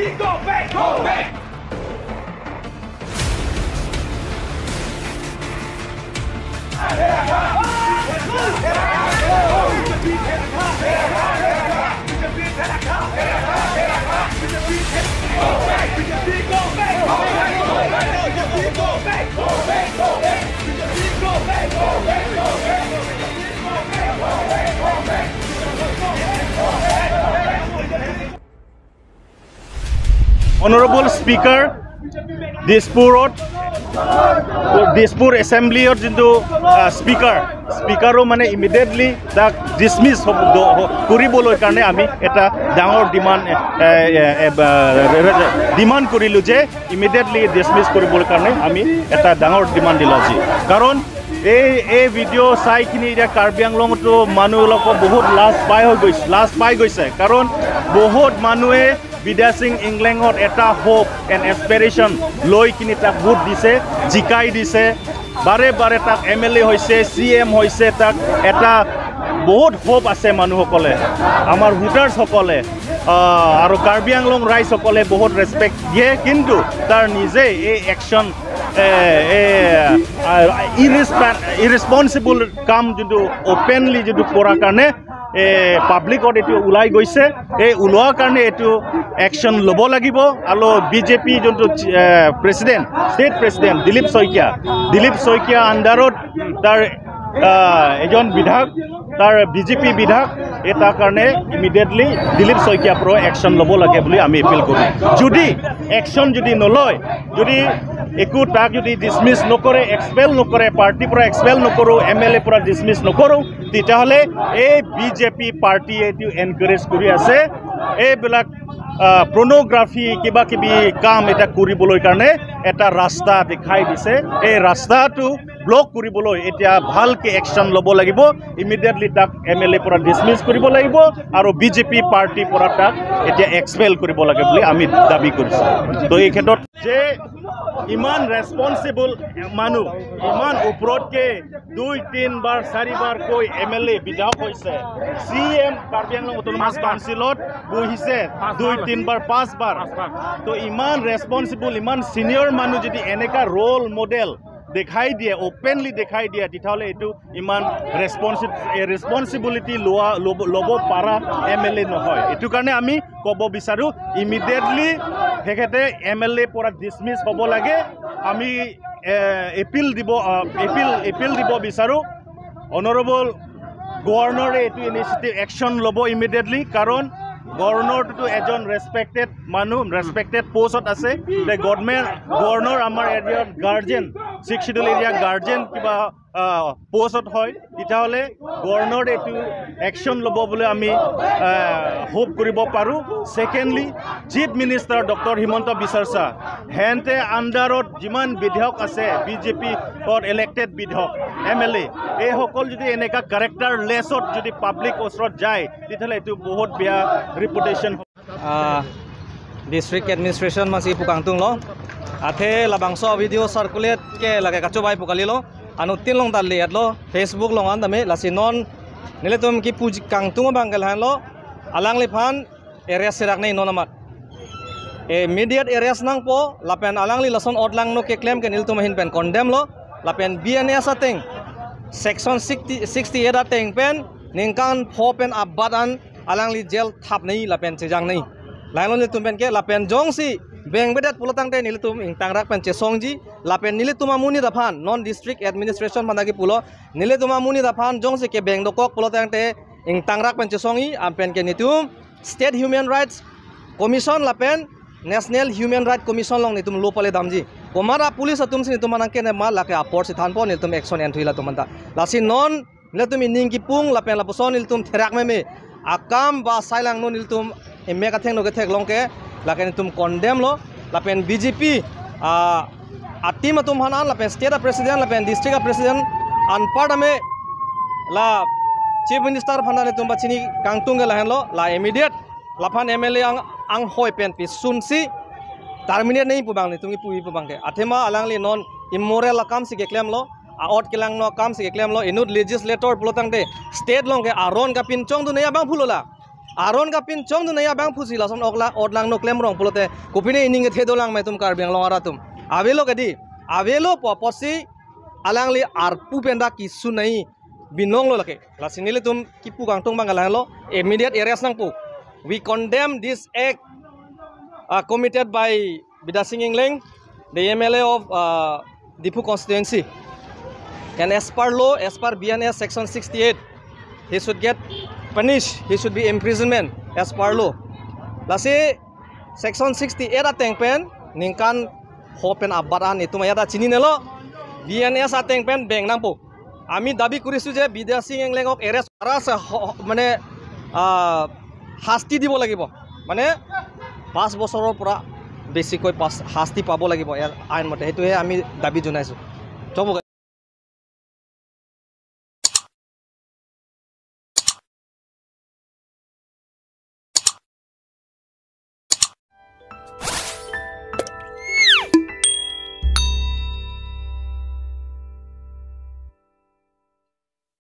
Go back, go back. Honorable Speaker, Dispur Assembly or Speaker মানে immediately তাক dismiss কৰিবলৈ কাৰণে আমি এটা ডাঙৰ ডিমান্ড কৰিলো যে immediately dismiss কৰিবলৈ কাৰণে আমি এটা ডাঙৰ ডিমান্ড দিলো আজি কাৰণ এই ভিডিও চাই কিনি এতিয়া কাৰ্বি আংলঙতো মানুহবিলাকক বহুত লাজ পাই গৈছে কাৰণ বহুত মানুহে বিদ্যা সিং ইংলেণ্ডত এটা হোপ এণ্ড এছপিৰেশ্যন লৈ কিনি তাক ভোট দিছে জিকাই দিছে বাৰে বাৰে তাক MLA হৈছে CM হৈছে তাক এটা বহুত হোপ আছে মানুহসকলে আমাৰ ভোটাৰসকলে আৰু কাৰ্বি আংলং ৰাইজসকলে বহুত ৰেছপেক্ট দিয়ে কিন্তু তাৰ নিজে এই একশ্যন ইৰেছপন্সিবল কাম যোনটো অপেনলি যোনটো কৰাৰ কাৰণে পাব্লিকত এইটো ওলাই গৈছে এই ওলোৱাৰ কাৰণে এইটো একশ্যন ল'ব লাগিব আৰু বিজেপি যোনটো president state president Dilip Saikia আণ্ডাৰত তাৰ এজন বিধায়ক তাৰ বিজেপি বিধায়ক তাৰ কাৰণে ইমিডিয়েটলি দিলীপ শইকীয়াৰ পৰা একশ্যন ল'ব লাগে বুলি আমি এপিল কৰোঁ যদি একশ্যন যদি নলয় যদি একো তাক যদি ডিছমিছ নকৰে এক্সপেল নকৰে পাৰ্টিৰ পৰা এক্সপেল নকৰোঁ MLA পৰা ডিছমিছ নকৰোঁ তেতিয়াহ'লে এই বিজেপি পাৰ্টিয়ে এইটো এনকাৰেজ কৰি আছে এইবিলাক পৰ্নোগ্ৰাফি কিবা কিবি কাম এটা কৰিবলৈ কাৰণে এটা ৰাস্তা দেখাই দিছে এই ৰাস্তাটো ব্লক কৰিবলৈ এতিয়া ভালকে একশ্যন ল'ব লাগিব ইমিডিয়েটলি তাক MLA পৰা ডিছমিছ কৰিব লাগিব আৰু বিজেপি পাৰ্টিৰ পৰা তাক এতিয়া এক্সপেল কৰিব লাগে বুলি আমি দাবী কৰিছোঁ তো এই ক্ষেত্ৰত যে ইমান ৰেছপন্সিবল মানুহ ইমান ওপৰতকে 2-3 বাৰ 4 বাৰ কৈ MLA বিধায়ক হৈছে CM কাৰ্বি আংলং অটোনমাছ কাউন্সিলত বহিছে 2-3 বাৰ 5 বাৰ তো ইমান ৰেছপন্সিবল ইমান সিনিয়ৰ মানুহ যদি এনেকা ৰোল মডেল দেখাই দিয়ে ওপেনলি দেখাই দিয়ে তেতিয়াহ'লে এইটো ইমান ৰেছপন্সিবিলিটি ল'ব পৰা MLA নহয় এইটো কাৰণে আমি ক'ব বিচাৰোঁ ইমিডিয়েটলি তেখেতে MLA পৰা ডিছমিছ হ'ব লাগে আমি এপিল দিব বিচাৰোঁ অনাৰেবল গভৰ্ণৰে এইটো ইনিচিয়েটিভ একশ্যন ল'ব ইমিডিয়েটলি কাৰণ গভৰ্ণৰটো এজন ৰেছপেক্টেড মানুহ ৰেছপেক্টেড পোষ্টত আছে গভৰ্ণৰ আমাৰ এৰিয়াৰ গাৰ্জেন 6 শিডিউল এৰিয়া গাৰ্জেন কিবা পোষ্টত হয় তেতিয়াহ'লে গভৰ্ণৰ এইটো একশ্যন ল'ব বুলি আমি হোপ কৰিব পাৰোঁ secondly chief minister doctor Himanta Biswa Sarma হেনতে আণ্ডাৰত যিমান বিধায়ক আছে বিজেপিত ইলেক্টেড বিধায়ক MLA এইসকল যদি এনেকুৱা কেৰেক্টাৰ লেছত যদি পাব্লিক ওচৰত যায় তেতিয়াহ'লে এইটো বহুত বেয়া ৰিপুটেশ্যন ডিষ্ট্ৰিক্ট এডমিনিষ্ট্ৰেশ্যন মাছি পুকাংতুং লো আথে লাবাংশ ভিডিঅ' চাৰ্কুলেট কে লাগে কাচুবাই পুকালি লো anu tilong tali at lo Facebook longan dami lasinon nilitum ki puj kangtung bangkel han lo alang liphan area sirak nei nonamat immediate areas nang po lapen alang li lason odlang no ke claim ke niltum hin pen condemn lo lapen BNS ateng section 68 ateng pen ningkan pho pen abadan alang li jail thap nei lapen chejang nei laino niltum pen ke lapen jongsi beng bedat pulatang te nilitum ingtang rak pen chesongji lapen nilitum amuni daphan non district administration managi pulo nilitum amuni daphan jongse ke beng dokok pulatang te ingtang rak pen chesongi ampen ke nitum state human rights commission lapen national human rights commission long nitum lopale damji komara police atum sin nitum manang ke ne ma lake aport si thanpo nitum action entry la tumanta lasi non nilitum ining ki pung lapen laposon nilitum therak meme akam ba sailang no nilitum emme ka theng no ke thek long ke laken tum condemn lo lapen BJP atim atum hanan lapen state president lapen district president anpad ame la chief minister phanan tum bachini kangtung ge lahen lo la immediate laphan MLA ang hoi pen pi sunsi terminate nei pubang ni tumi pui pubang ke athema alang le non immoral akam si ke claim lo out kelang no kam si ke claim lo inut legislator pulotang de state long ke aron ka pin chong du nei abang phulola Aron kapin chong tu naya bang fusi lason odlang no klem rong pulote kupine ining the dolang metum karbeng longaratum avelo kadi avelo poposi alangli arpu penda kisu nai binong lo lake lasinile tum kipu kangtung bangalang lo immediate areas nang pu. We condemn this act committed by Bida Singh Ingling, the MLA of Dipu constituency, and as per law, as per BNS section 68, he should get punished, he should be imprisonment as per law. Lasi section 68 ateng pen ningkan hopen abaran itu mayada chini nelo BNS ateng pen beng nampu. Ami dabi kurisu je Bida Singh Ingling ok arrest arasa mane hasti দিব লাগিব মানে 5 বছৰৰ পৰা বেছিকৈ শাস্তি পাব লাগিব আইন মতে হেতুহে আমি দাবী জনাইছো